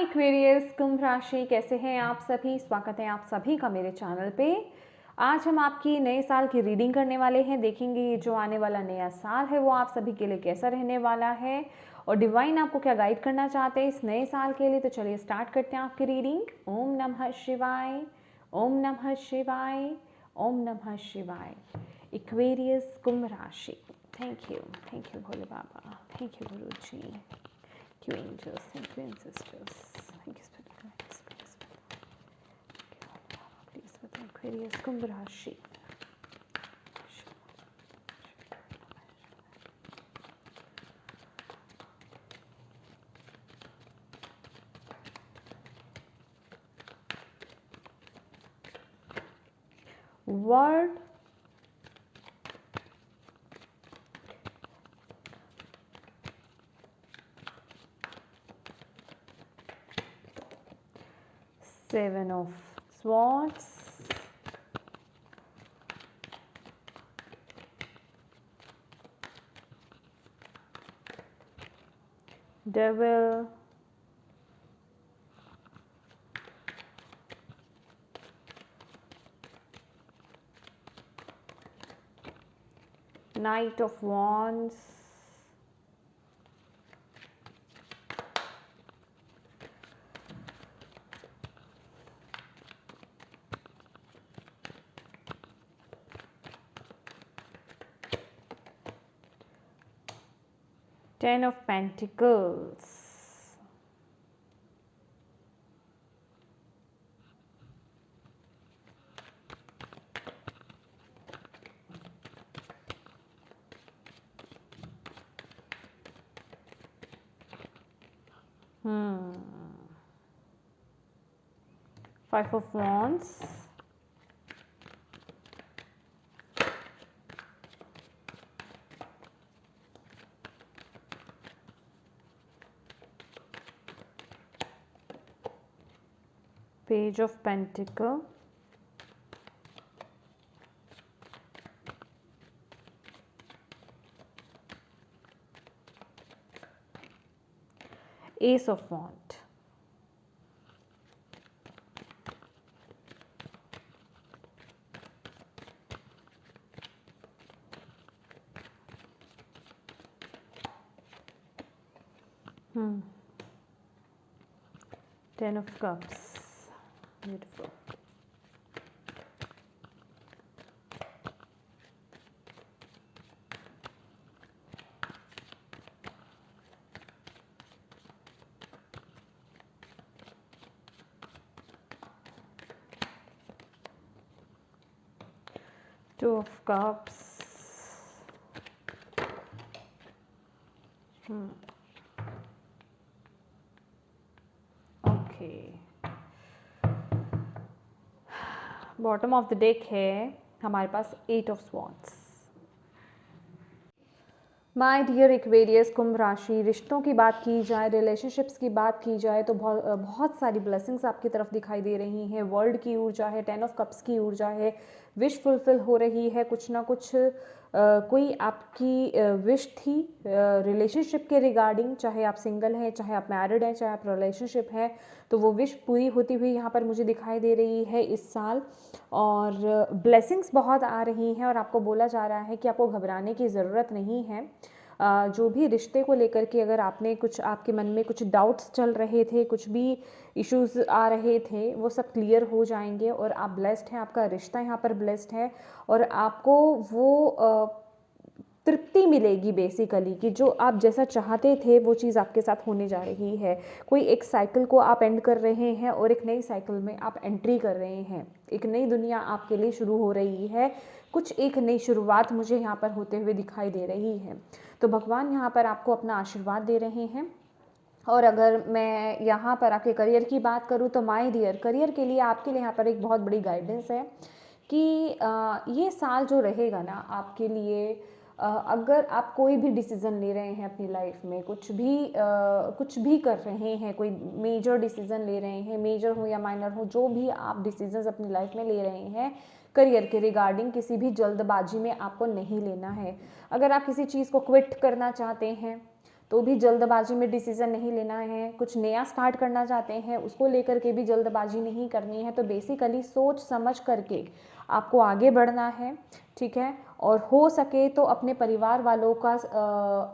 Aquarius कुंभ राशि, कैसे हैं आप सभी। स्वागत है आप सभी का मेरे चैनल पे। आज हम आपकी नए साल की रीडिंग करने वाले हैं। देखेंगे ये जो आने वाला नया साल है वो आप सभी के लिए कैसा रहने वाला है और डिवाइन आपको क्या गाइड करना चाहते हैं इस नए साल के लिए। तो चलिए स्टार्ट करते हैं आपकी रीडिंग। ओम नमः शिवाय, ओम नमः शिवाय, ओम नमः शिवाय। एक्वेरियस कुंभ राशि, thank you Bhole Baba, thank you Guru ji, thank you angels, thank you ancestors, thank you spirit guides, please with Aquarius कुंभ राशि। Word Seven of Swords, Devil, Knight of Wands, Ten of Pentacles, Five of Wands, Page of Pentacle, Ace of Wands, Ten of Cups, beautiful. Two of Cups, okay. Bottom of the deck है हमारे पास eight of swords. My dear Aquarius कुंभ राशि, रिश्तों की बात की जाए, रिलेशनशिप्स की बात की जाए तो बहुत सारी ब्लेसिंग्स आपकी तरफ दिखाई दे रही हैं। वर्ल्ड की ऊर्जा है, टेन ऑफ कप्स की ऊर्जा है, विश फुलफिल हो रही है। कुछ ना कुछ कोई आपकी विश थी रिलेशनशिप के रिगार्डिंग, चाहे आप सिंगल हैं, चाहे आप मैरिड हैं, चाहे आप रिलेशनशिप हैं, तो वो विश पूरी होती हुई यहाँ पर मुझे दिखाई दे रही है इस साल। और ब्लेसिंग्स बहुत आ रही हैं और आपको बोला जा रहा है कि आपको घबराने की ज़रूरत नहीं है। जो भी रिश्ते को लेकर के अगर आपने कुछ, आपके मन में कुछ डाउट्स चल रहे थे, कुछ भी इश्यूज आ रहे थे, वो सब क्लियर हो जाएंगे और आप ब्लेस्ड हैं। आपका रिश्ता यहाँ पर ब्लेस्ड है और आपको वो तृप्ति मिलेगी बेसिकली कि जो आप जैसा चाहते थे वो चीज़ आपके साथ होने जा रही है। कोई एक साइकिल को आप एंड कर रहे हैं और एक नई साइकिल में आप एंट्री कर रहे हैं। एक नई दुनिया आपके लिए शुरू हो रही है। कुछ एक नई शुरुआत मुझे यहाँ पर होते हुए दिखाई दे रही है। तो भगवान यहाँ पर आपको अपना आशीर्वाद दे रहे हैं। और अगर मैं यहाँ पर आपके करियर की बात करूँ तो माय डियर, करियर के लिए आपके लिए यहाँ पर एक बहुत बड़ी गाइडेंस है कि ये साल जो रहेगा ना आपके लिए, अगर आप कोई भी डिसीज़न ले रहे हैं अपनी लाइफ में, कुछ भी कर रहे हैं, कोई मेजर डिसीज़न ले रहे हैं, मेजर हो या माइनर हो, जो भी आप डिसीजंस अपनी लाइफ में ले रहे हैं करियर के रिगार्डिंग, किसी भी जल्दबाजी में आपको नहीं लेना है। अगर आप किसी चीज़ को क्विट करना चाहते हैं तो भी जल्दबाजी में डिसीज़न नहीं लेना है। कुछ नया स्टार्ट करना चाहते हैं, उसको लेकर के भी जल्दबाजी नहीं करनी है। तो बेसिकली सोच समझ करके आपको आगे बढ़ना है, ठीक है। और हो सके तो अपने परिवार वालों का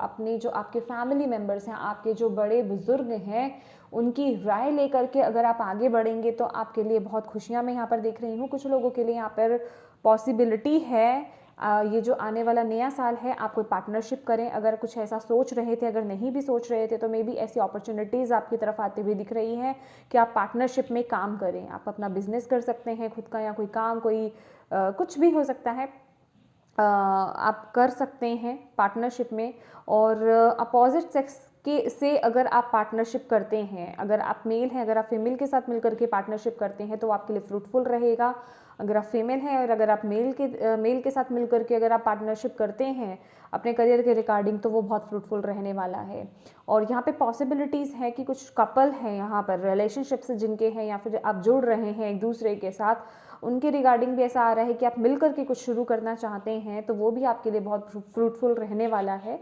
अपने जो आपके फैमिली मेम्बर्स हैं, आपके जो बड़े बुज़ुर्ग हैं, उनकी राय लेकर के अगर आप आगे बढ़ेंगे तो आपके लिए बहुत खुशियाँ मैं यहाँ पर देख रही हूँ। कुछ लोगों के लिए यहाँ पर पॉसिबिलिटी है ये जो आने वाला नया साल है आप कोई पार्टनरशिप करें। अगर कुछ ऐसा सोच रहे थे, अगर नहीं भी सोच रहे थे, तो मे बी ऐसी अपॉर्चुनिटीज़ आपकी तरफ आती हुई दिख रही है कि आप पार्टनरशिप में काम करें। आप अपना बिजनेस कर सकते हैं खुद का, या कोई काम, कोई कुछ भी हो सकता है, आप कर सकते हैं पार्टनरशिप में। और अपोजिट सेक्स के से अगर आप पार्टनरशिप करते हैं, अगर आप मेल हैं, अगर आप फीमेल के साथ मिलकर के पार्टनरशिप करते हैं तो आपके लिए फ्रूटफुल रहेगा। अगर आप फीमेल हैं और अगर आप मेल के साथ मिलकर के अगर आप पार्टनरशिप करते हैं अपने करियर के रिगार्डिंग, तो वो बहुत फ्रूटफुल रहने वाला है। और यहाँ पे पॉसिबिलिटीज़ है कि कुछ कपल हैं यहाँ पर रिलेशनशिप्स जिनके हैं, या फिर आप जुड़ रहे हैं एक दूसरे के साथ, उनके रिगार्डिंग भी ऐसा आ रहा है कि आप मिलकर के कुछ शुरू करना चाहते हैं, तो वो भी आपके लिए बहुत फ्रूटफुल रहने वाला है।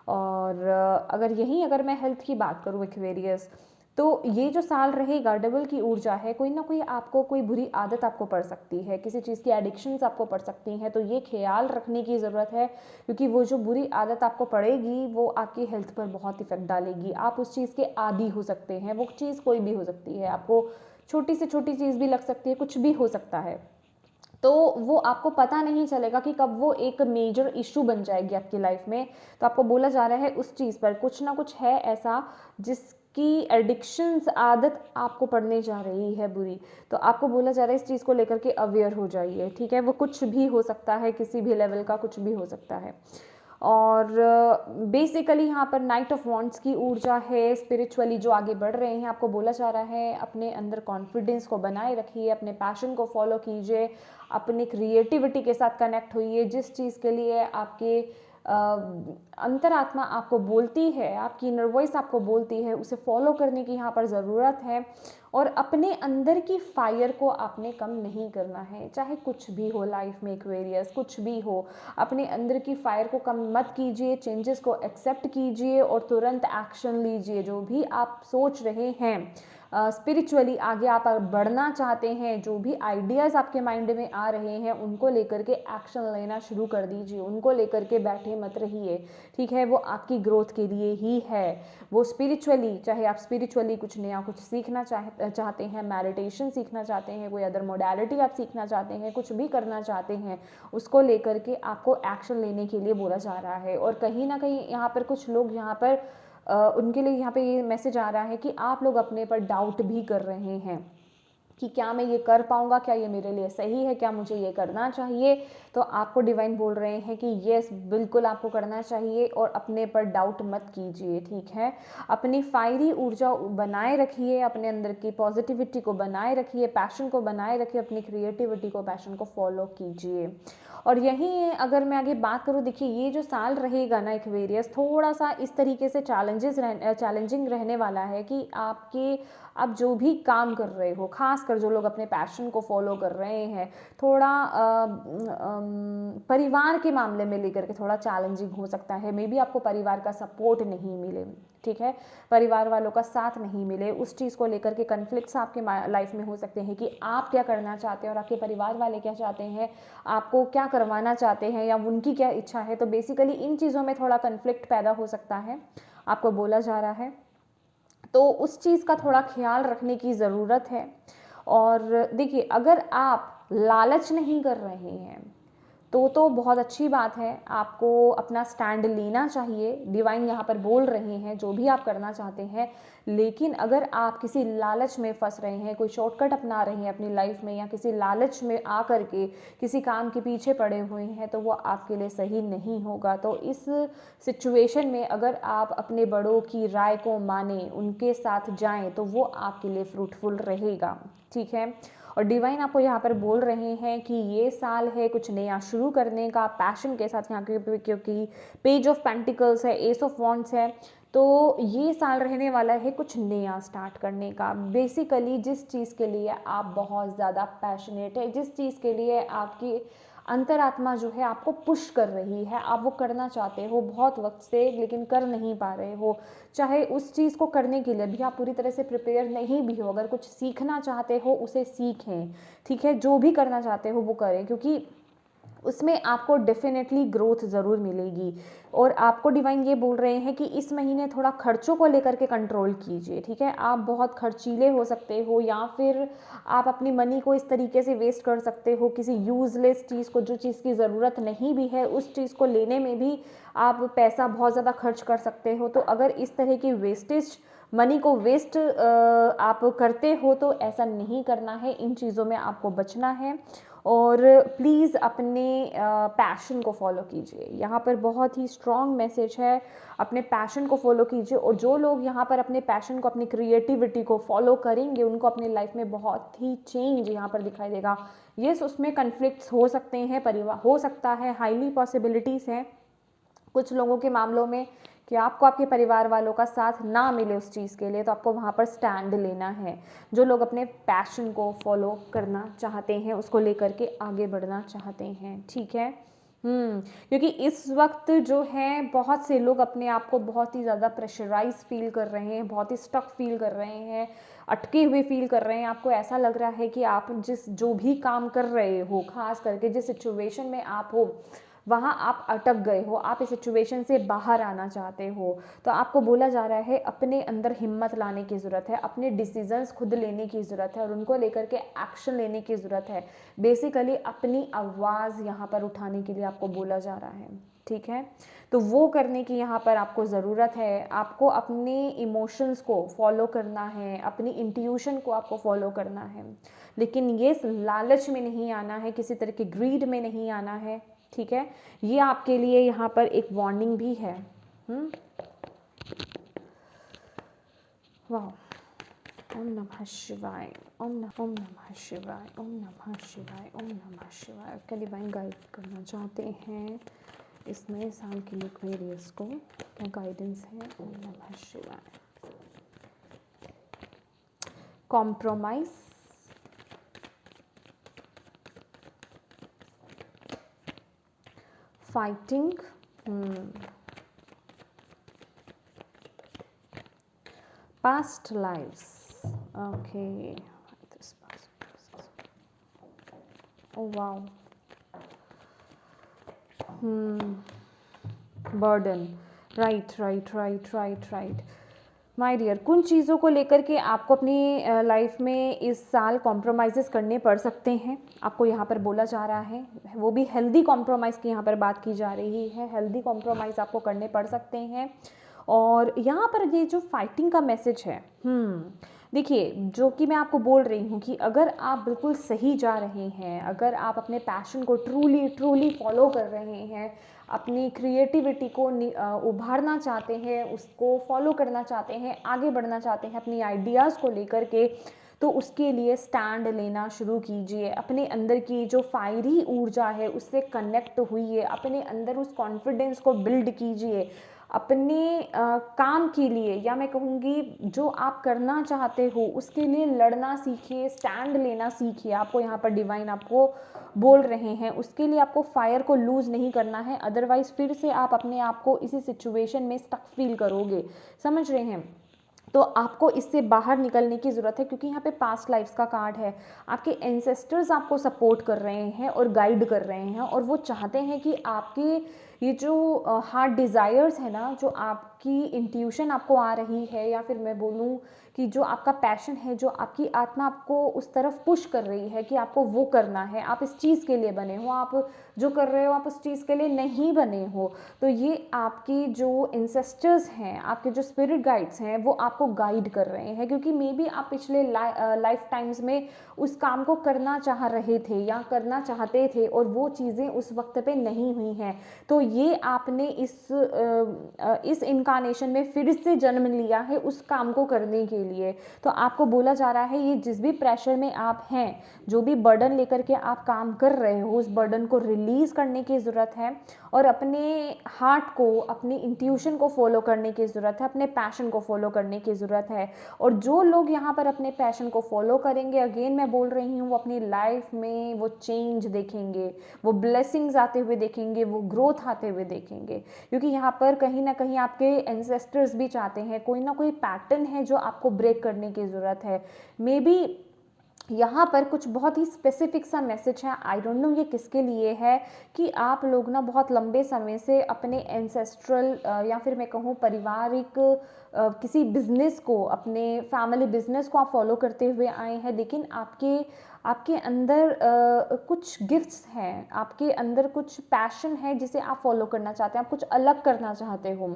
और अगर मैं हेल्थ की बात करूँ एक्वेरियस, तो ये जो साल रहेगा डबल की ऊर्जा है। कोई ना कोई आपको कोई बुरी आदत आपको पड़ सकती है, किसी चीज़ की एडिक्शंस आपको पड़ सकती हैं, तो ये ख्याल रखने की ज़रूरत है, क्योंकि वो जो बुरी आदत आपको पड़ेगी वो आपकी हेल्थ पर बहुत इफेक्ट डालेगी। आप उस चीज़ के आदी हो सकते हैं। वो चीज़ कोई भी हो सकती है, आपको छोटी से छोटी चीज़ भी लग सकती है, कुछ भी हो सकता है। तो वो आपको पता नहीं चलेगा कि कब वो एक मेजर इशू बन जाएगी आपकी लाइफ में। तो आपको बोला जा रहा है उस चीज़ पर कुछ ना कुछ है ऐसा जिसकी एडिक्शंस आदत आपको पड़ने जा रही है बुरी। तो आपको बोला जा रहा है इस चीज़ को लेकर के अवेयर हो जाइए, ठीक है। वो कुछ भी हो सकता है, किसी भी लेवल का कुछ भी हो सकता है। और बेसिकली यहाँ पर नाइट ऑफ वॉन्ड्स की ऊर्जा है। स्पिरिचुअली जो आगे बढ़ रहे हैं, आपको बोला जा रहा है अपने अंदर कॉन्फिडेंस को बनाए रखिए, अपने पैशन को फॉलो कीजिए, अपनी क्रिएटिविटी के साथ कनेक्ट होइए। जिस चीज़ के लिए आपके अंतरात्मा आपको बोलती है, आपकी इनर वॉइस आपको बोलती है, उसे फॉलो करने की यहाँ पर ज़रूरत है। और अपने अंदर की फायर को आपने कम नहीं करना है, चाहे कुछ भी हो लाइफ में एक्वेरियस, कुछ भी हो। अपने अंदर की फायर को कम मत कीजिए, चेंजेस को एक्सेप्ट कीजिए और तुरंत एक्शन लीजिए। जो भी आप सोच रहे हैं स्पिरिचुअली आगे आप बढ़ना चाहते हैं, जो भी आइडियाज़ आपके माइंड में आ रहे हैं, उनको लेकर के एक्शन लेना शुरू कर दीजिए। उनको लेकर के बैठे मत रहिए, ठीक है। वो आपकी ग्रोथ के लिए ही है। वो स्पिरिचुअली, चाहे आप स्पिरिचुअली कुछ नया कुछ सीखना चाहते हैं, मेडिटेशन सीखना चाहते हैं, कोई अदर मोडालिटी आप सीखना चाहते हैं, कुछ भी करना चाहते हैं, उसको लेकर के आपको एक्शन लेने के लिए बोला जा रहा है। और कहीं ना कहीं यहाँ पर कुछ लोग यहाँ पर उनके लिए यहाँ पे ये मैसेज आ रहा है कि आप लोग अपने पर डाउट भी कर रहे हैं कि क्या मैं ये कर पाऊंगा, क्या ये मेरे लिए सही है, क्या मुझे ये करना चाहिए। तो आपको डिवाइन बोल रहे हैं कि यस, बिल्कुल आपको करना चाहिए और अपने पर डाउट मत कीजिए, ठीक है। अपनी फायरी ऊर्जा बनाए रखिए, अपने अंदर की पॉजिटिविटी को बनाए रखिए, पैशन को बनाए रखिए, अपनी क्रिएटिविटी को, पैशन को फॉलो कीजिए। और यही अगर मैं आगे बात करूँ, देखिए ये जो साल रहेगा ना एक्वेरियस, थोड़ा सा इस तरीके से चैलेंजिंग रहने वाला है कि आप जो भी काम कर रहे हो, खासकर जो लोग अपने पैशन को फॉलो कर रहे हैं, थोड़ा परिवार के मामले में लेकर के थोड़ा चैलेंजिंग हो सकता है। मे बी आपको परिवार का सपोर्ट नहीं मिले, ठीक है, परिवार वालों का साथ नहीं मिले, उस चीज़ को लेकर के कन्फ्लिक्ट्स आपके लाइफ में हो सकते हैं कि आप क्या करना चाहते हैं और आपके परिवार वाले क्या चाहते हैं, आपको क्या करवाना चाहते हैं या उनकी क्या इच्छा है। तो बेसिकली इन चीज़ों में थोड़ा कन्फ्लिक्ट पैदा हो सकता है, आपको बोला जा रहा है। तो उस चीज़ का थोड़ा ख्याल रखने की ज़रूरत है। और देखिए अगर आप लालच नहीं कर रहे हैं तो बहुत अच्छी बात है, आपको अपना स्टैंड लेना चाहिए। डिवाइन यहाँ पर बोल रहे हैं जो भी आप करना चाहते हैं। लेकिन अगर आप किसी लालच में फंस रहे हैं, कोई शॉर्टकट अपना रहे हैं अपनी लाइफ में, या किसी लालच में आ करके किसी काम के पीछे पड़े हुए हैं, तो वो आपके लिए सही नहीं होगा। तो इस सिचुएशन में अगर आप अपने बड़ों की राय को माने, उनके साथ जाएं, तो वो आपके लिए फ्रूटफुल रहेगा, ठीक है। और डिवाइन आपको यहाँ पर बोल रहे हैं कि ये साल है कुछ नया शुरू करने का, पैशन के साथ, यहाँ क्योंकि पेज ऑफ पेंटिकल्स है, एस ऑफ वॉन्ड्स है, तो ये साल रहने वाला है कुछ नया स्टार्ट करने का। बेसिकली जिस चीज़ के लिए आप बहुत ज़्यादा पैशनेट है, जिस चीज़ के लिए अंतरात्मा जो है आपको पुश कर रही है, आप वो करना चाहते हो बहुत वक्त से लेकिन कर नहीं पा रहे हो। चाहे उस चीज़ को करने के लिए भी आप पूरी तरह से प्रिपेयर नहीं भी हो, अगर कुछ सीखना चाहते हो उसे सीखें, ठीक है, जो भी करना चाहते हो वो करें, क्योंकि उसमें आपको डेफिनेटली ग्रोथ ज़रूर मिलेगी। और आपको डिवाइन ये बोल रहे हैं कि इस महीने थोड़ा खर्चों को लेकर के कंट्रोल कीजिए, ठीक है। आप बहुत खर्चीले हो सकते हो, या फिर आप अपनी मनी को इस तरीके से वेस्ट कर सकते हो किसी यूज़लेस चीज़ को, जो चीज़ की ज़रूरत नहीं भी है उस चीज़ को लेने में भी आप पैसा बहुत ज़्यादा खर्च कर सकते हो। तो अगर इस तरह की वेस्टेज मनी को वेस्ट आप करते हो तो ऐसा नहीं करना है, इन चीज़ों में आपको बचना है। और प्लीज़ अपने पैशन को फॉलो कीजिए, यहाँ पर बहुत ही स्ट्रॉन्ग मैसेज है, अपने पैशन को फॉलो कीजिए। और जो लोग यहाँ पर अपने पैशन को, अपनी क्रिएटिविटी को फॉलो करेंगे उनको अपने लाइफ में बहुत ही चेंज यहाँ पर दिखाई देगा। यस, उसमें कन्फ्लिक्ट्स हो सकते हैं, परिवार हो सकता है, हाईली पॉसिबिलिटीज़ हैं कुछ लोगों के मामलों में कि आपको आपके परिवार वालों का साथ ना मिले उस चीज़ के लिए, तो आपको वहाँ पर स्टैंड लेना है। जो लोग अपने पैशन को फॉलो करना चाहते हैं, उसको लेकर के आगे बढ़ना चाहते हैं, ठीक है। क्योंकि इस वक्त जो है बहुत से लोग अपने आप को बहुत ही ज़्यादा प्रेशराइज फील कर रहे हैं, बहुत ही स्टक फील कर रहे हैं, अटके हुए फील कर रहे हैं। आपको ऐसा लग रहा है कि आप जो भी काम कर रहे हो, खास करके जिस सिचुएशन में आप हो वहाँ आप अटक गए हो, आप इस सिचुएशन से बाहर आना चाहते हो, तो आपको बोला जा रहा है अपने अंदर हिम्मत लाने की ज़रूरत है, अपने डिसीजंस खुद लेने की ज़रूरत है और उनको लेकर के एक्शन लेने की ज़रूरत है। बेसिकली अपनी आवाज़ यहाँ पर उठाने के लिए आपको बोला जा रहा है, ठीक है। तो वो करने की यहाँ पर आपको ज़रूरत है। आपको अपने इमोशंस को फॉलो करना है, अपनी इंट्यूशन को आपको फॉलो करना है, लेकिन ये लालच में नहीं आना है, किसी तरह की ग्रीड में नहीं आना है, ठीक है। ये आपके लिए यहाँ पर एक वार्निंग भी है। वाह, ओम नमः शिवाय, ओम नमः शिवाय, ओम नमः शिवाय, ओम नमः शिवाय। क्या डिवाइन गाइड करना चाहते हैं इस नए साल के लिए एक्वेरियस को, क्या गाइडेंस है? ओम नमः शिवाय। Compromise, fighting, past lives, okay, this past, oh wow, burden, right my dear. कुछ चीज़ों को लेकर के आपको अपनी लाइफ में इस साल कॉम्प्रोमाइज़ करने पड़ सकते हैं, आपको यहाँ पर बोला जा रहा है, वो भी हेल्दी कॉम्प्रोमाइज़ की यहाँ पर बात की जा रही है। हेल्दी कॉम्प्रोमाइज़ आपको करने पड़ सकते हैं। और यहाँ पर ये जो फाइटिंग का मैसेज है, देखिए, जो कि मैं आपको बोल रही हूँ कि अगर आप बिल्कुल सही जा रहे हैं, अगर आप अपने पैशन को ट्रूली फॉलो कर रहे हैं, अपनी क्रिएटिविटी को उभारना चाहते हैं, उसको फॉलो करना चाहते हैं, आगे बढ़ना चाहते हैं अपनी आइडियाज़ को लेकर के, तो उसके लिए स्टैंड लेना शुरू कीजिए। अपने अंदर की जो फायरी ऊर्जा है उससे कनेक्ट हुइए, अपने अंदर उस कॉन्फिडेंस को बिल्ड कीजिए। अपने काम के लिए, या मैं कहूँगी जो आप करना चाहते हो उसके लिए लड़ना सीखिए, स्टैंड लेना सीखिए। आपको यहाँ पर डिवाइन आपको बोल रहे हैं उसके लिए आपको फायर को लूज़ नहीं करना है, अदरवाइज फिर से आप अपने आप को इसी सिचुएशन में स्टक फील करोगे, समझ रहे हैं। तो आपको इससे बाहर निकलने की ज़रूरत है, क्योंकि यहाँ पे पास्ट लाइफ्स का कार्ड है। आपके एंसेस्टर्स आपको सपोर्ट कर रहे हैं और गाइड कर रहे हैं, और वो चाहते हैं कि आपके ये जो हार्ट डिज़ायर्स है ना, जो आपकी इंट्यूशन आपको आ रही है, या फिर मैं बोलूँ कि जो आपका पैशन है, जो आपकी आत्मा आपको उस तरफ पुश कर रही है कि आपको वो करना है, आप इस चीज़ के लिए बने हो, आप जो कर रहे हो आप उस चीज़ के लिए नहीं बने हो। तो ये आपकी जो एंसेस्टर्स हैं, आपके जो स्पिरिट गाइड्स हैं, वो आपको गाइड कर रहे हैं, क्योंकि मे बी आप पिछले लाइफ टाइम्स में उस काम को करना चाह रहे थे या करना चाहते थे, और वो चीज़ें उस वक्त पे नहीं हुई हैं। तो ये आपने इस इनकारनेशन में फिर से जन्म लिया है उस काम को करने के लिए। तो आपको बोला जा रहा है ये जिस भी प्रेशर में आप हैं, जो भी बर्डन लेकर के आप काम कर रहे हो, उस बर्डन को रिलीज़ करने की ज़रूरत है और अपने हार्ट को, अपनी इंट्यूशन को फॉलो करने की ज़रूरत है, अपने पैशन को फॉलो करने की ज़रूरत है। और जो लोग यहाँ पर अपने पैशन को फॉलो करेंगे, अगेन मैं बोल रही हूँ, वो अपनी लाइफ में वो चेंज देखेंगे, वो ब्लेसिंग्स आते हुए देखेंगे, वो ग्रोथ आते हुए देखेंगे। क्योंकि यहाँ पर कहीं ना कहीं आपके एंसेस्टर्स भी चाहते हैं, कोई ना कोई पैटर्न है जो आपको ब्रेक करने की ज़रूरत है। मे बी यहाँ पर कुछ बहुत ही स्पेसिफिक सा मैसेज है, आई डोंट नो ये किसके लिए है, कि आप लोग ना बहुत लंबे समय से अपने एंसेस्ट्रल या फिर मैं कहूँ पारिवारिक किसी बिजनेस को, अपने फैमिली बिजनेस को आप फॉलो करते हुए आए हैं, लेकिन आपके अंदर कुछ गिफ्ट्स हैं, आपके अंदर कुछ पैशन है जिसे आप फॉलो करना चाहते हैं, आप कुछ अलग करना चाहते हो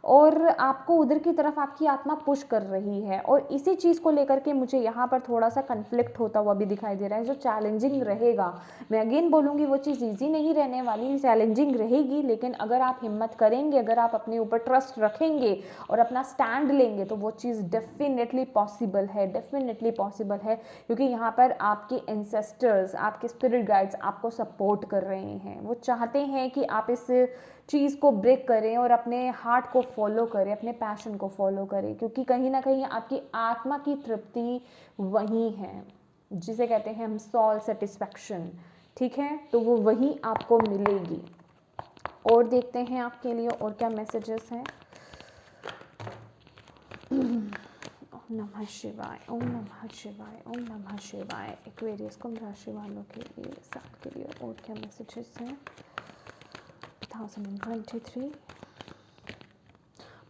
और आपको उधर की तरफ आपकी आत्मा पुश कर रही है। और इसी चीज़ को लेकर के मुझे यहाँ पर थोड़ा सा कन्फ्लिक्ट होता हुआ भी दिखाई दे रहा है, जो चैलेंजिंग रहेगा। मैं अगेन बोलूँगी वो चीज़ ईजी नहीं रहने वाली, चैलेंजिंग रहेगी, लेकिन अगर आप हिम्मत करेंगे, अगर आप अपने ऊपर ट्रस्ट रखेंगे और अपना स्टैंड लेंगे तो वो चीज़ डेफिनेटली पॉसिबल है, डेफिनेटली पॉसिबल है। क्योंकि यहाँ पर आपके एंसेस्टर्स, आपके स्पिरिट गाइड्स आपको सपोर्ट कर रहे हैं, वो चाहते हैं कि आप इस चीज़ को ब्रेक करें और अपने हार्ट को फॉलो करें, अपने पैशन को फॉलो करें। क्योंकि कहीं ना कहीं आपकी आत्मा की तृप्ति वही है, जिसे कहते हैं हम सोल सेटिस्फैक्शन, ठीक है, तो वो वही आपको मिलेगी। और देखते हैं आपके लिए और क्या मैसेजेस हैं। ओम नमः शिवाय, ओम नमः शिवाय, ओम नमः शिवाय। एक्वेरियस कुंभ राशि वालों के लिए साथ के लिए और क्या मैसेजेस हैं 2023।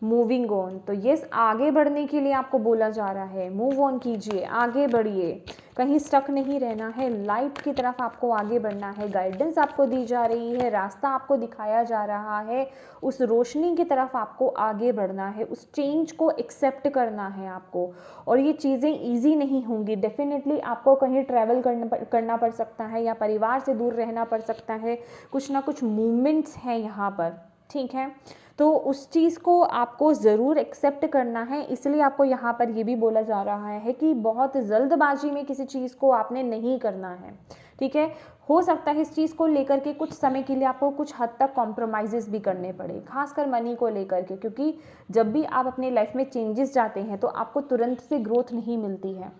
मूविंग ऑन, तो यस, आगे बढ़ने के लिए आपको बोला जा रहा है, मूव ऑन कीजिए, आगे बढ़िए, कहीं स्टक नहीं रहना है, लाइट की तरफ आपको आगे बढ़ना है। गाइडेंस आपको दी जा रही है, रास्ता आपको दिखाया जा रहा है, उस रोशनी की तरफ आपको आगे बढ़ना है, उस चेंज को एक्सेप्ट करना है आपको। और ये चीज़ें ईजी नहीं होंगी, डेफिनेटली आपको कहीं ट्रैवल करना पड़ सकता है या परिवार से दूर रहना पड़ सकता है, कुछ ना कुछ मूवमेंट्स हैं यहाँ पर, ठीक है। तो उस चीज़ को आपको ज़रूर एक्सेप्ट करना है, इसलिए आपको यहाँ पर ये भी बोला जा रहा है कि बहुत जल्दबाजी में किसी चीज़ को आपने नहीं करना है, ठीक है। हो सकता है इस चीज़ को लेकर के कुछ समय के लिए आपको कुछ हद तक कॉम्प्रोमाइज़ेस भी करने पड़े, खासकर मनी को लेकर के, क्योंकि जब भी आप अपने लाइफ में चेंजेस जाते हैं तो आपको तुरंत से ग्रोथ नहीं मिलती है,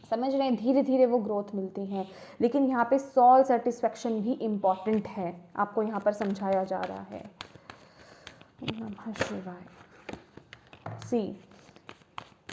समझ रहे हैं, धीरे धीरे वो ग्रोथ मिलती है। लेकिन यहाँ पे सोल सेटिस्फैक्शन भी इम्पॉर्टेंट है, आपको यहाँ पर समझाया जा रहा है। नमः शिवाय। सी,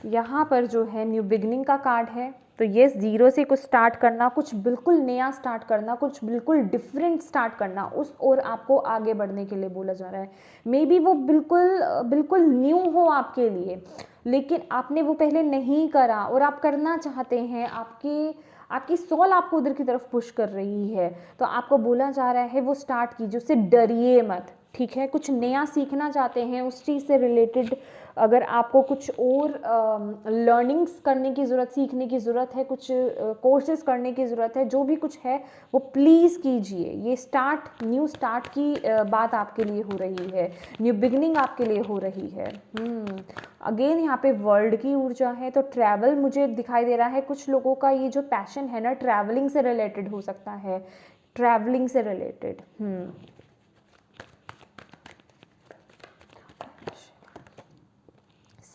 यहाँ पर जो है न्यू बिगनिंग का कार्ड है, तो ये ज़ीरो से कुछ स्टार्ट करना, कुछ बिल्कुल नया स्टार्ट करना, कुछ बिल्कुल डिफरेंट स्टार्ट करना, उस और आपको आगे बढ़ने के लिए बोला जा रहा है। मे बी वो बिल्कुल न्यू हो आपके लिए, लेकिन आपने वो पहले नहीं करा और आप करना चाहते हैं, आपकी सोल आपको उधर की तरफ पुश कर रही है, तो आपको बोला जा रहा है वो स्टार्ट कीजिए, उससे डरिए मत, ठीक है। कुछ नया सीखना चाहते हैं, उस चीज़ से रिलेटेड अगर आपको कुछ और लर्निंग्स करने की ज़रूरत, सीखने की ज़रूरत है, कुछ कोर्सेज करने की ज़रूरत है, जो भी कुछ है वो प्लीज़ कीजिए। ये न्यू स्टार्ट की बात आपके लिए हो रही है, न्यू बिगनिंग आपके लिए हो रही है। अगेन यहाँ पे वर्ल्ड की ऊर्जा है, तो ट्रैवल मुझे दिखाई दे रहा है, कुछ लोगों का ये जो पैशन है ना, ट्रैवलिंग से रिलेटेड हो सकता है, ट्रैवलिंग से रिलेटेड।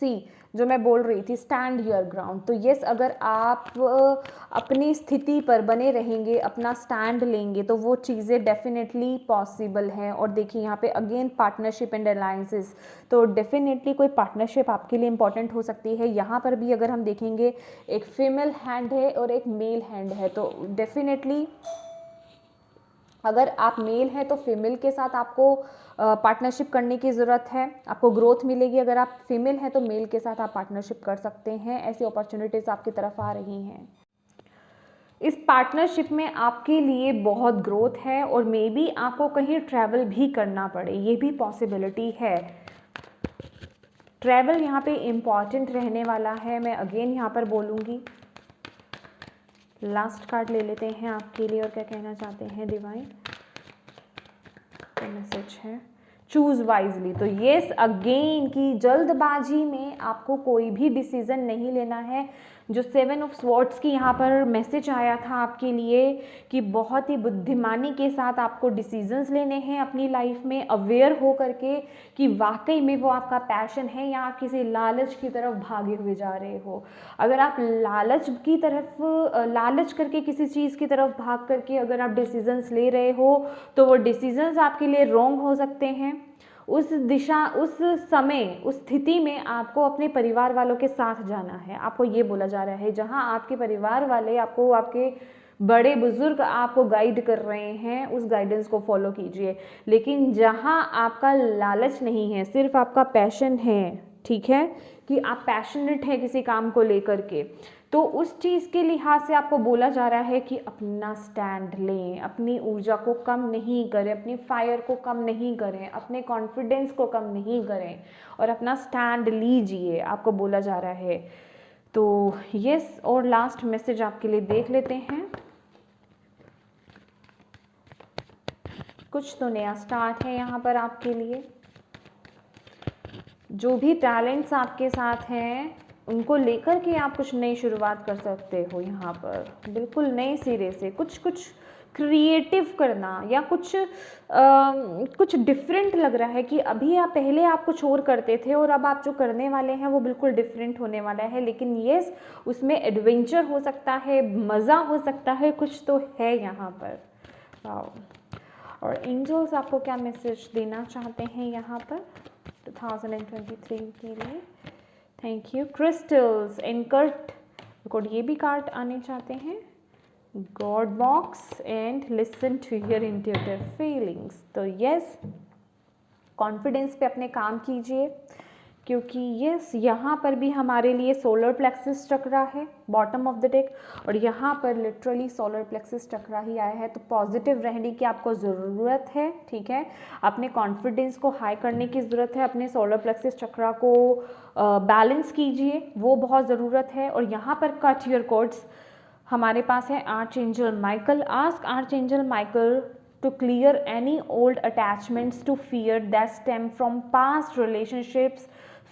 सी, जो मैं बोल रही थी, स्टैंड योर ग्राउंड, तो यस, अगर आप अपनी स्थिति पर बने रहेंगे, अपना स्टैंड लेंगे, तो वो चीज़ें डेफिनेटली पॉसिबल हैं। और देखिए यहाँ पे अगेन पार्टनरशिप एंड अलायंसेस, तो डेफिनेटली कोई पार्टनरशिप आपके लिए इंपॉर्टेंट हो सकती है। यहाँ पर भी अगर हम देखेंगे, एक फीमेल हैंड है और एक मेल हैंड है, तो डेफिनेटली अगर आप मेल हैं तो फीमेल के साथ आपको पार्टनरशिप करने की ज़रूरत है, आपको ग्रोथ मिलेगी। अगर आप फीमेल हैं तो मेल के साथ आप पार्टनरशिप कर सकते हैं, ऐसी अपॉर्चुनिटीज़ आपकी तरफ आ रही हैं। इस पार्टनरशिप में आपके लिए बहुत ग्रोथ है और मे बी आपको कहीं ट्रैवल भी करना पड़े, ये भी पॉसिबिलिटी है। ट्रैवल यहाँ पे इम्पॉर्टेंट रहने वाला है, मैं अगेन यहाँ पर बोलूँगी। लास्ट कार्ड ले लेते हैं आपके लिए और क्या कहना चाहते हैं डिवाइन, क्या मैसेज है। Choose wisely. तो येस अगेन कि जल्दबाजी में आपको कोई भी डिसीज़न नहीं लेना है। जो 7 ऑफ स्वॉर्ड्स की यहाँ पर मैसेज आया था आपके लिए कि बहुत ही बुद्धिमानी के साथ आपको डिसीजंस लेने हैं अपनी लाइफ में, अवेयर हो करके कि वाकई में वो आपका पैशन है या आप किसी लालच की तरफ भागे हुए जा रहे हो। अगर आप लालच करके किसी चीज़ की तरफ भाग करके अगर आप डिसीजंस ले रहे हो तो वो डिसीजंस आपके लिए रॉन्ग हो सकते हैं। उस दिशा, उस समय, उस स्थिति में आपको अपने परिवार वालों के साथ जाना है। आपको ये बोला जा रहा है जहाँ आपके परिवार वाले आपको, आपके बड़े बुजुर्ग आपको गाइड कर रहे हैं, उस गाइडेंस को फॉलो कीजिए। लेकिन जहाँ आपका लालच नहीं है, सिर्फ आपका पैशन है, ठीक है, कि आप पैशनेट हैं किसी काम को लेकर के, तो उस चीज़ के लिहाज से आपको बोला जा रहा है कि अपना स्टैंड लें, अपनी ऊर्जा को कम नहीं करें, अपनी फायर को कम नहीं करें, अपने कॉन्फिडेंस को कम नहीं करें और अपना स्टैंड लीजिए, आपको बोला जा रहा है। तो यस, और लास्ट मैसेज आपके लिए देख लेते हैं। कुछ तो नया स्टार्ट है यहाँ पर आपके लिए। जो भी टैलेंट्स आपके साथ हैं उनको लेकर के आप कुछ नई शुरुआत कर सकते हो। यहाँ पर बिल्कुल नए सिरे से कुछ क्रिएटिव करना या कुछ डिफरेंट लग रहा है कि अभी आप पहले आप कुछ और करते थे और अब आप जो करने वाले हैं वो बिल्कुल डिफरेंट होने वाला है। लेकिन येस, उसमें एडवेंचर हो सकता है, मज़ा हो सकता है, कुछ तो है यहाँ पर। वाओ। और एंजल्स आपको क्या मैसेज देना चाहते हैं यहाँ पर 2023 के लिए? Thank you. क्रिस्टल्स एंड कर्ट रिकॉर्ड, ये भी कार्ड आने चाहते हैं। God box and listen to your intuitive feelings. तो यस, कॉन्फिडेंस पे अपने काम कीजिए, क्योंकि यस यहाँ पर भी हमारे लिए सोलर प्लेक्सस चक्रा है बॉटम ऑफ द डेक, और यहाँ पर लिटरली सोलर प्लेक्सस चक्रा ही आया है। तो पॉजिटिव रहने की आपको ज़रूरत है, ठीक है, अपने कॉन्फिडेंस को हाई करने की ज़रूरत है, अपने सोलर प्लेक्सस चक्रा को बैलेंस कीजिए, वो बहुत ज़रूरत है। और यहाँ पर कट योर कॉर्ड्स हमारे पास है archangel Michael. Ask archangel Michael to clear any old attachments to fear that stem from past relationships,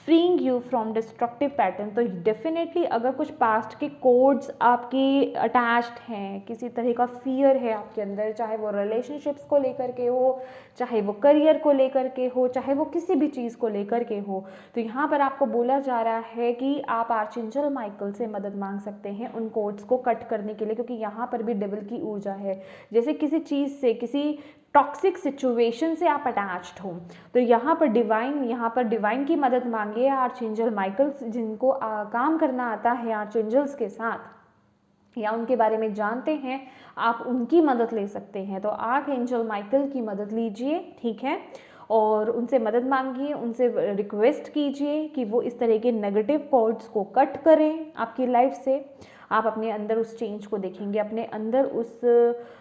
freeing you from destructive pattern। तो डेफिनेटली अगर कुछ पास्ट के कोड्स आपके अटैच्ड हैं, किसी तरह का फियर है आपके अंदर, चाहे वो रिलेशनशिप्स को लेकर के हो, चाहे वो करियर को लेकर के हो, चाहे वो किसी भी चीज़ को लेकर के हो, तो यहाँ पर आपको बोला जा रहा है कि आप आर्चएंजल माइकल से मदद मांग सकते हैं उन कोड्स को कट करने के लिए, क्योंकि यहाँ पर भी डेविल की ऊर्जा है। जैसे किसी चीज़ से, किसी टॉक्सिक सिचुएशन से आप अटैच्ड हो, तो यहाँ पर डिवाइन की मदद मांगिए आर्चएंजल माइकल, जिनको काम करना आता है आर्चएंजल्स के साथ या उनके बारे में जानते हैं, आप उनकी मदद ले सकते हैं। तो आर्चएंजल माइकल की मदद लीजिए, ठीक है, और उनसे मदद मांगिए, उनसे रिक्वेस्ट कीजिए कि वो इस तरह के नेगेटिव पॉइंट्स को कट करें आपकी लाइफ से। आप अपने अंदर उस चेंज को देखेंगे, अपने अंदर उस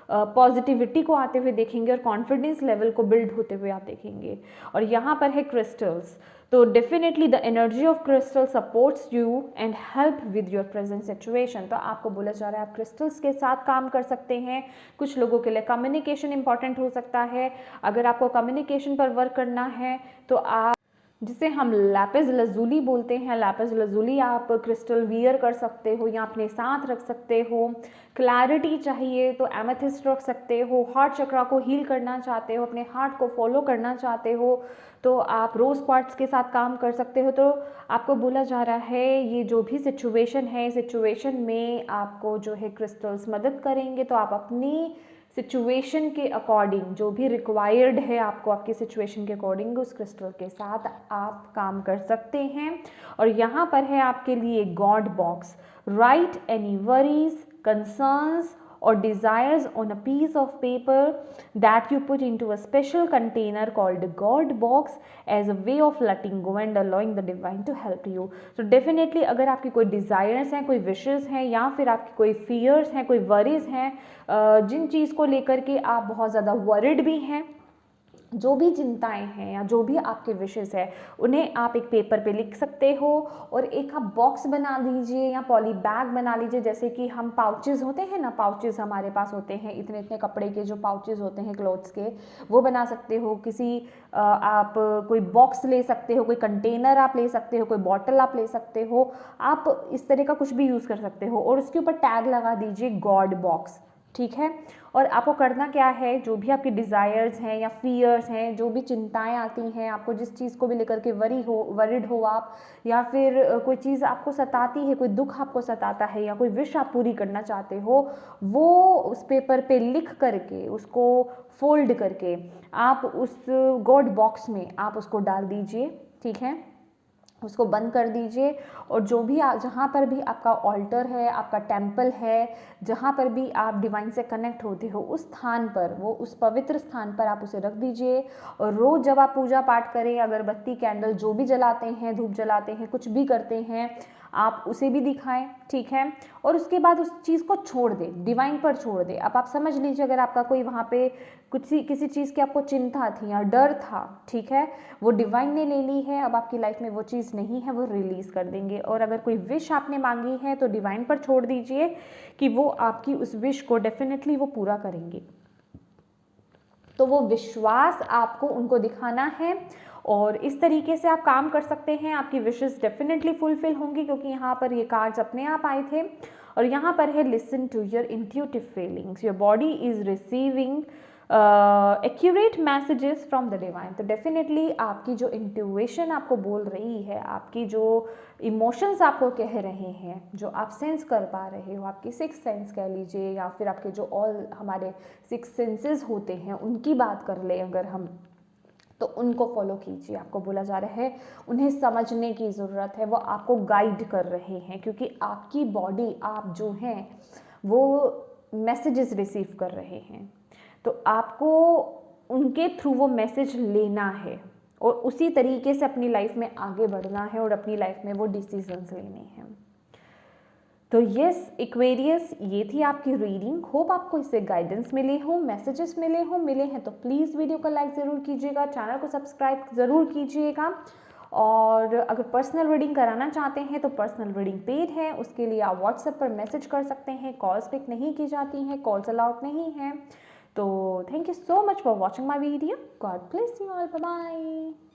पॉजिटिविटी को आते हुए देखेंगे और कॉन्फिडेंस लेवल को बिल्ड होते हुए आप देखेंगे। और यहाँ पर है क्रिस्टल्स, तो definitely the energy of crystal supports you and help with your present situation. तो आपको बोला जा रहा है आप क्रिस्टल्स के साथ काम कर सकते हैं। कुछ लोगों के लिए कम्युनिकेशन इंपॉर्टेंट हो सकता है। अगर आपको कम्युनिकेशन पर वर्क करना है तो आप, जिसे हम लैपिस लजुली बोलते हैं, लैपिस लजुली आप क्रिस्टल वियर कर सकते हो या अपने साथ रख सकते हो। क्लैरिटी चाहिए तो एमेथिस्ट रख सकते हो। हार्ट चक्रा को हील करना चाहते हो, अपने हार्ट को फॉलो करना चाहते हो, तो आप रोज़ क्वार्ट्स के साथ काम कर सकते हो। तो आपको बोला जा रहा है ये जो भी सिचुएशन है, सिचुएशन में आपको जो है क्रिस्टल्स मदद करेंगे। तो आप अपनी सिचुएशन के अकॉर्डिंग, जो भी रिक्वायर्ड है आपको आपकी सिचुएशन के अकॉर्डिंग, उस क्रिस्टल के साथ आप काम कर सकते हैं। और यहाँ पर है आपके लिए God box. Right any worries, concerns or desires on a piece of paper that you put into a special container called God box as a way of letting go and allowing the divine to help you। तो definitely अगर आपकी कोई desires हैं, कोई wishes हैं, या फिर आपकी कोई फियर्स हैं, कोई वरीज हैं, जिन चीज़ को लेकर के आप बहुत ज़्यादा वरिड भी हैं, जो भी चिंताएं हैं या जो भी आपके विशेस है उन्हें आप एक पेपर पे लिख सकते हो और एक आप बॉक्स बना दीजिए या पॉली बैग बना लीजिए। जैसे कि हम पाउचेस होते हैं ना, पाउचेस हमारे पास होते हैं इतने इतने कपड़े के जो पाउचेस होते हैं क्लोथ्स के, वो बना सकते हो। किसी आप कोई बॉक्स ले सकते हो, कोई कंटेनर आप ले सकते हो, कोई बॉटल आप ले सकते हो, आप इस तरह का कुछ भी यूज़ कर सकते हो और उसके ऊपर टैग लगा दीजिए गॉड बॉक्स, ठीक है। और आपको करना क्या है, जो भी आपके डिज़ायर्स हैं या फियर्स हैं, जो भी चिंताएं आती हैं आपको, जिस चीज़ को भी लेकर के वरिड हो आप, या फिर कोई चीज़ आपको सताती है, कोई दुख आपको सताता है या कोई विश आप पूरी करना चाहते हो, वो उस पेपर पे लिख करके उसको फोल्ड करके आप उस गॉड बॉक्स में आप उसको डाल दीजिए, ठीक है। उसको बंद कर दीजिए और जो भी जहाँ पर भी आपका ऑल्टर है, आपका टेम्पल है, जहाँ पर भी आप डिवाइन से कनेक्ट होते हो, उस स्थान पर, वो उस पवित्र स्थान पर आप उसे रख दीजिए। और रोज़ जब आप पूजा पाठ करें, अगरबत्ती कैंडल जो भी जलाते हैं, धूप जलाते हैं, कुछ भी करते हैं, आप उसे भी दिखाएं, ठीक है। और उसके बाद उस चीज़ को छोड़ दें, डिवाइन पर छोड़ दें। अब आप समझ लीजिए अगर आपका कोई वहाँ पे किसी चीज़ की आपको चिंता थी या डर था, ठीक है, वो डिवाइन ने ले ली है, अब आपकी लाइफ में वो चीज़ नहीं है, वो रिलीज़ कर देंगे। और अगर कोई विश आपने मांगी है तो डिवाइन पर छोड़ दीजिए कि वो आपकी उस विश को डेफिनेटली वो पूरा करेंगे। तो वो विश्वास आपको उनको दिखाना है और इस तरीके से आप काम कर सकते हैं। आपकी विशेस डेफिनेटली फुलफिल होंगी, क्योंकि यहाँ पर ये कार्ड्स अपने आप आए थे। और यहाँ पर है listen to your intuitive feelings, your body is receiving accurate messages from the divine. तो डेफिनेटली आपकी जो इंट्यूएशन आपको बोल रही है, आपकी जो इमोशंस आपको कह रहे हैं, जो आप सेंस कर पा रहे हो, आपकी सिक्स सेंस कह लीजिए या फिर आपके जो ऑल हमारे सिक्स सेंसेस होते हैं उनकी बात कर ले अगर हम, तो उनको फॉलो कीजिए। आपको बोला जा रहा है उन्हें समझने की ज़रूरत है, वो आपको गाइड कर रहे हैं, क्योंकि आपकी बॉडी, आप जो हैं वो मैसेजेस रिसीव कर रहे हैं। तो आपको उनके थ्रू वो मैसेज लेना है और उसी तरीके से अपनी लाइफ में आगे बढ़ना है और अपनी लाइफ में वो डिसीजंस लेने हैं। तो यस एक्वेरियस, ये थी आपकी रीडिंग। होप आपको इससे गाइडेंस मिले हो, मैसेजेस मिले हैं तो प्लीज़ वीडियो को लाइक ज़रूर कीजिएगा, चैनल को सब्सक्राइब ज़रूर कीजिएगा। और अगर पर्सनल रीडिंग कराना चाहते हैं तो पर्सनल रीडिंग पेड है, उसके लिए आप व्हाट्सएप पर मैसेज कर सकते हैं। कॉल्स पिक नहीं की जाती हैं, कॉल्स अलाउड नहीं है। तो thank you so much for watching my video. God bless you all, bye bye.